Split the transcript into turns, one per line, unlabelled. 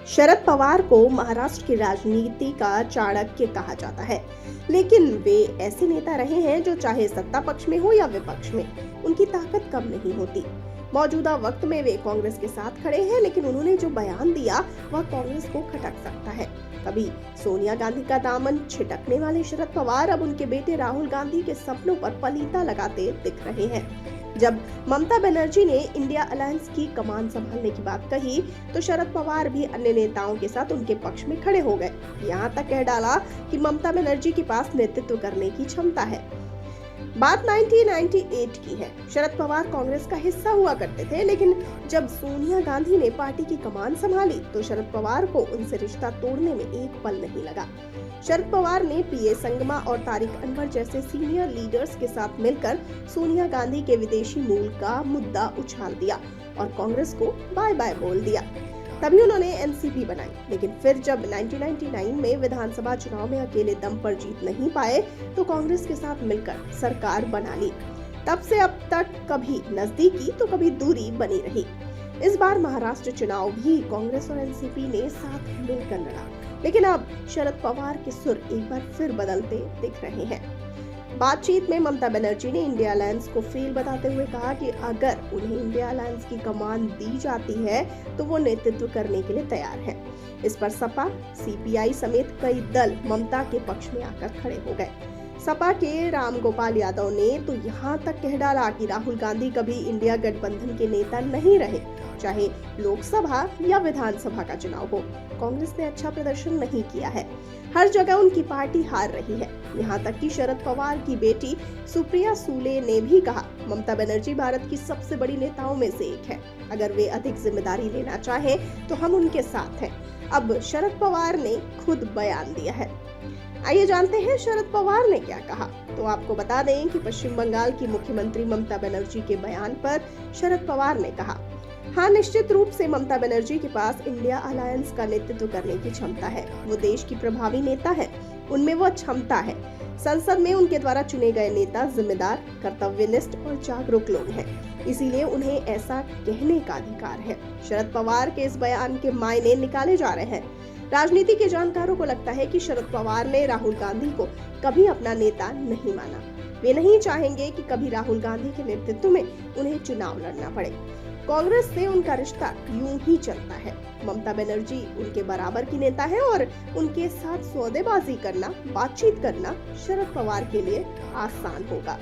शरद पवार को महाराष्ट्र की राजनीति का चाणक्य कहा जाता है, लेकिन वे ऐसे नेता रहे हैं जो चाहे सत्ता पक्ष में हो या विपक्ष में, उनकी ताकत कम नहीं होती। मौजूदा वक्त में वे कांग्रेस के साथ खड़े हैं, लेकिन उन्होंने जो बयान दिया वह कांग्रेस को खटक सकता है। कभी सोनिया गांधी का दामन छिटकने वाले शरद पवार अब उनके बेटे राहुल गांधी के सपनों पर पलीता लगाते दिख रहे हैं। जब ममता बनर्जी ने इंडिया अलायंस की कमान संभालने की बात कही, तो शरद पवार भी अन्य नेताओं के साथ उनके पक्ष में खड़े हो गए। यहाँ तक कह डाला कि ममता बनर्जी के पास नेतृत्व करने की क्षमता है। बात 1998 की है। शरद पवार कांग्रेस का हिस्सा हुआ करते थे, लेकिन जब सोनिया गांधी ने पार्टी की कमान संभाली तो शरद पवार को उनसे रिश्ता तोड़ने में एक पल नहीं लगा। शरद पवार ने पीए संगमा और तारिक अनवर जैसे सीनियर लीडर्स के साथ मिलकर सोनिया गांधी के विदेशी मूल का मुद्दा उछाल दिया और कांग्रेस को बाय बाय बोल दिया। तभी उन्होंने एनसीपी बनाई, लेकिन फिर जब 1999 में विधानसभा चुनाव में अकेले दम पर जीत नहीं पाए तो कांग्रेस के साथ मिलकर सरकार बना ली। तब से अब तक कभी नजदीकी तो कभी दूरी बनी रही। इस बार महाराष्ट्र चुनाव भी कांग्रेस और एनसीपी ने साथ मिलकर लड़ा, लेकिन अब शरद पवार के सुर एक बार फिर बदलते दिख रहे हैं। बातचीत में ममता बनर्जी ने इंडिया अलायंस को फेल बताते हुए कहा कि अगर उन्हें इंडिया अलायंस की कमान दी जाती है तो वो नेतृत्व करने के लिए तैयार है। इस पर सपा, सीपीआई समेत कई दल ममता के पक्ष में आकर खड़े हो गए। सपा के राम गोपाल यादव ने तो यहाँ तक कह डाला कि राहुल गांधी कभी इंडिया गठबंधन के नेता नहीं रहे, चाहे लोकसभा या विधानसभा का चुनाव हो। कांग्रेस ने अच्छा प्रदर्शन नहीं किया है, हर जगह उनकी पार्टी हार रही है। यहाँ तक कि शरद पवार की बेटी सुप्रिया सूले ने भी कहा, ममता बनर्जी भारत की सबसे बड़ी नेताओं में से एक है। अगर वे अधिक जिम्मेदारी लेना चाहें तो हम उनके साथ हैं। अब शरद पवार ने खुद बयान दिया है। आइए जानते हैं शरद पवार ने क्या कहा। तो आपको बता दें कि पश्चिम बंगाल की मुख्यमंत्री ममता बनर्जी के बयान पर शरद पवार ने कहा, हाँ, निश्चित रूप से ममता बनर्जी के पास इंडिया अलायंस का नेतृत्व करने की क्षमता है। वो देश की प्रभावी नेता है, उनमें वो क्षमता है। संसद में उनके द्वारा चुने गए नेता जिम्मेदार, कर्तव्यनिष्ठ और जागरूक लोग हैं, इसीलिए उन्हें ऐसा कहने का अधिकार है। शरद पवार के इस बयान के मायने निकाले जा रहे हैं। राजनीति के जानकारों को लगता है कि शरद पवार ने राहुल गांधी को कभी अपना नेता नहीं माना। वे नहीं चाहेंगे कि कभी राहुल गांधी के नेतृत्व में उन्हें चुनाव लड़ना पड़े। कांग्रेस से उनका रिश्ता यूं ही चलता है। ममता बनर्जी उनके बराबर की नेता है और उनके साथ सौदेबाजी करना, बातचीत करना शरद पवार के लिए आसान होगा।